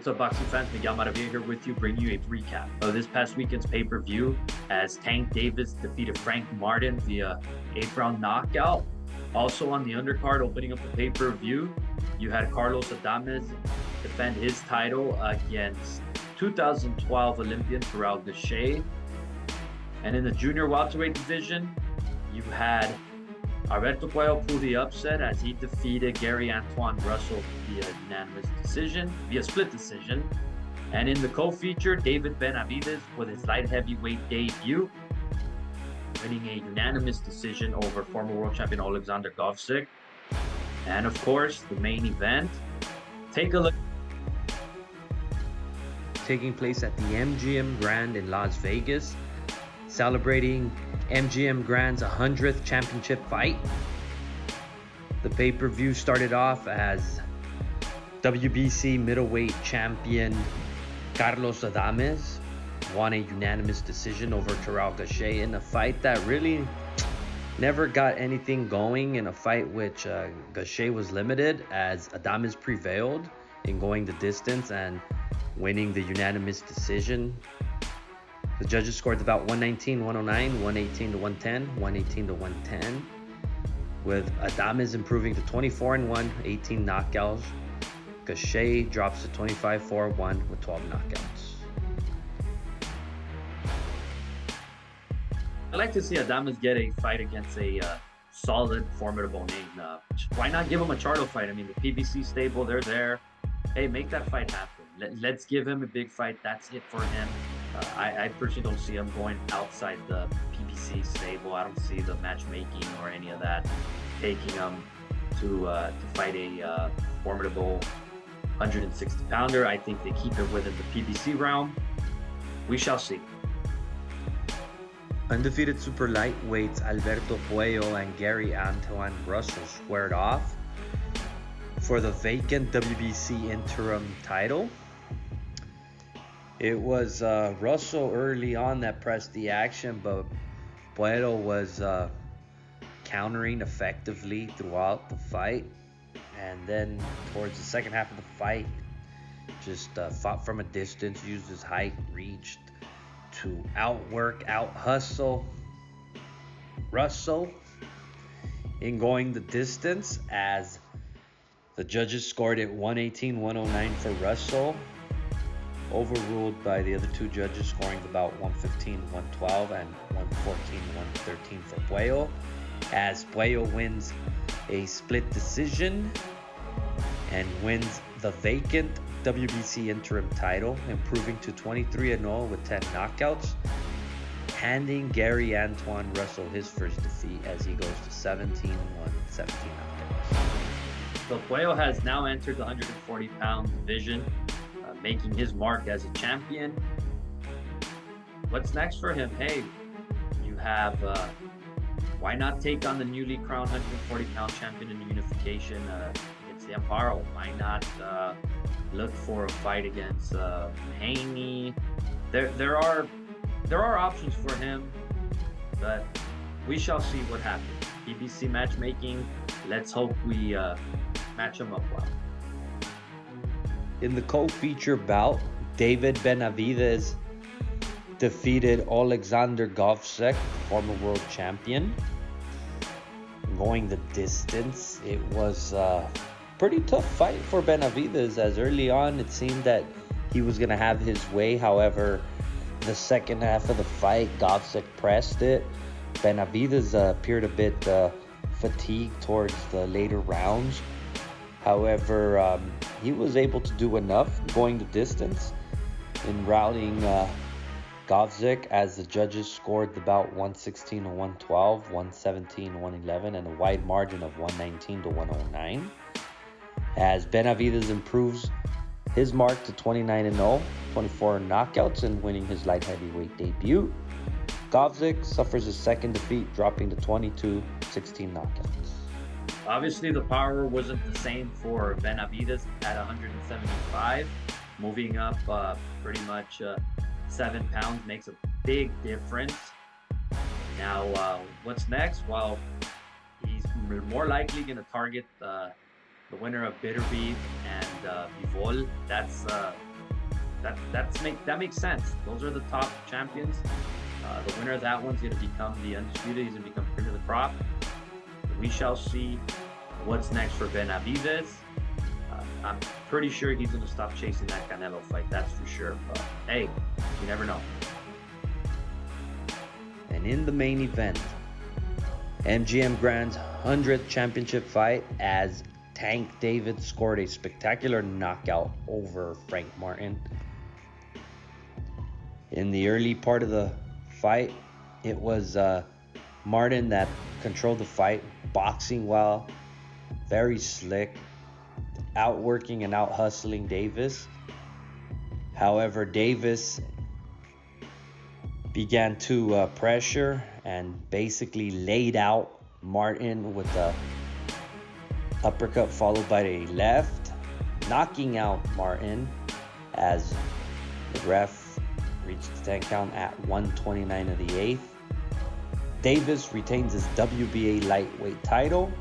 What's up, boxing fans? Miguel Maravilla here with you, bringing you a recap of this past weekend's pay-per-view as Tank Davis defeated Frank Martin via 8th-round knockout. Also on the undercard, opening up the pay-per-view, you had Carlos Adames defend his title against 2012 Olympian Terrell Gausha. And in the junior welterweight division, you had Alberto Puello pull the upset as he defeated Gary Antoine Russell via split decision. And in the co-feature, David Benavidez with his light heavyweight debut, winning a unanimous decision over former world champion Alexander Govcik. And of course, the main event. Take a look. Taking place at the MGM Grand in Las Vegas, celebrating MGM Grand's 100th championship fight. The pay-per-view started off as WBC middleweight champion Carlos Adames won a unanimous decision over Terrell Gausha in a fight that really never got anything going, in a fight which Gausha was limited as Adames prevailed in going the distance and winning the unanimous decision. The judges scored the bout 119-109, 118-110, 118-110, with Adames improving to 24-1, 18 knockouts. Gausha drops to 25-4-1 with 12 knockouts. I'd like to see Adames get a fight against a solid, formidable name. Why not give him a Charlo fight? I mean, the PBC stable, they're there. Hey, make that fight happen. Let's give him a big fight. That's it for him. I personally don't see him going outside the PBC stable. I don't see the matchmaking or any of that taking him to fight a formidable 160-pounder. I think they keep it within the PBC realm. We shall see. Undefeated super lightweights Alberto Puello and Gary Antoine Russell squared off for the vacant WBC interim title. It was Russell early on that pressed the action, but Puello was countering effectively throughout the fight. And then towards the second half of the fight, just fought from a distance, used his height, reach to out-hustle Russell in going the distance, as the judges scored it 118-109 for Russell, overruled by the other two judges scoring about 115-112 and 114-113 for Puello, as Puello wins a split decision and wins the vacant WBC interim title, improving to 23-0 with 10 knockouts, handing Gary Antoine Russell his first defeat as he goes to 17-1, 17 knockouts. So Puello has now entered the 140-pound division, making his mark as a champion. What's next for him? Hey, you have, why not take on the newly crowned 140-pound champion in the unification against the Amparo? Why not look for a fight against Haney? There are options for him, but we shall see what happens. PBC matchmaking, let's hope we match him up well. In the co-feature bout, David Benavidez defeated Alexander Govcik, former world champion, going the distance. It was a pretty tough fight for Benavidez, as early on it seemed that he was going to have his way. However, the second half of the fight, Govcik pressed it. Benavidez appeared a bit fatigued towards the later rounds. However, he was able to do enough going the distance in routing Govcik, as the judges scored the bout 116-112, 117-111, and a wide margin of 119-109. As Benavidez improves his mark to 29-0, 24 knockouts, and winning his light heavyweight debut. Govcik suffers his second defeat, dropping to 22, 16 knockouts. Obviously, the power wasn't the same for Benavidez at 175. Moving up pretty much 7 pounds makes a big difference. Now, what's next? Well, he's more likely going to target the winner of Bitterbeef and Bivol. That's that makes sense. Those are the top champions. The winner of that one's going to become the undisputed. He's going to become cream of the crop. We shall see what's next for Benavidez. I'm pretty sure he's going to stop chasing that Canelo fight. That's for sure. But hey, you never know. And in the main event, MGM Grand's 100th championship fight, as Tank Davis scored a spectacular knockout over Frank Martin. In the early part of the fight, it was Martin that controlled the fight, boxing well, very slick, outworking and out hustling Davis. However, Davis began to pressure and basically laid out Martin with a uppercut followed by a left, knocking out Martin as the ref reached the 10 count at 129 of the 8th. Davis retains his WBA lightweight title,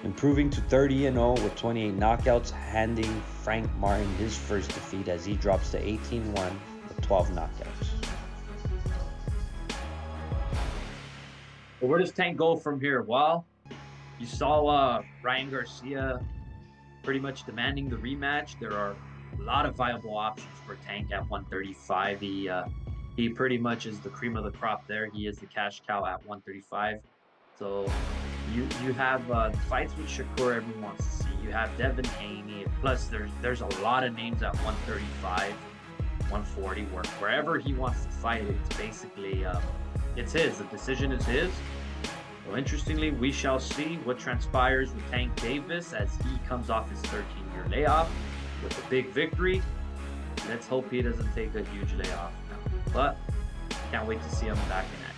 improving to 30-0 with 28 knockouts, handing Frank Martin his first defeat as he drops to 18-1 with 12 knockouts. Well, where does Tank go from here? Well, you saw Ryan Garcia pretty much demanding the rematch. There are a lot of viable options for Tank at 135. He pretty much is the cream of the crop there. He is the cash cow at 135. So you have the fights with Shakur everyone wants to see. You have Devin Haney. Plus, there's a lot of names at 135, 140, wherever he wants to fight. It's basically it's his. The decision is his. So interestingly, we shall see what transpires with Tank Davis as he comes off his 13-year layoff with a big victory. Let's hope he doesn't take a huge layoff now. But can't wait to see him back in action.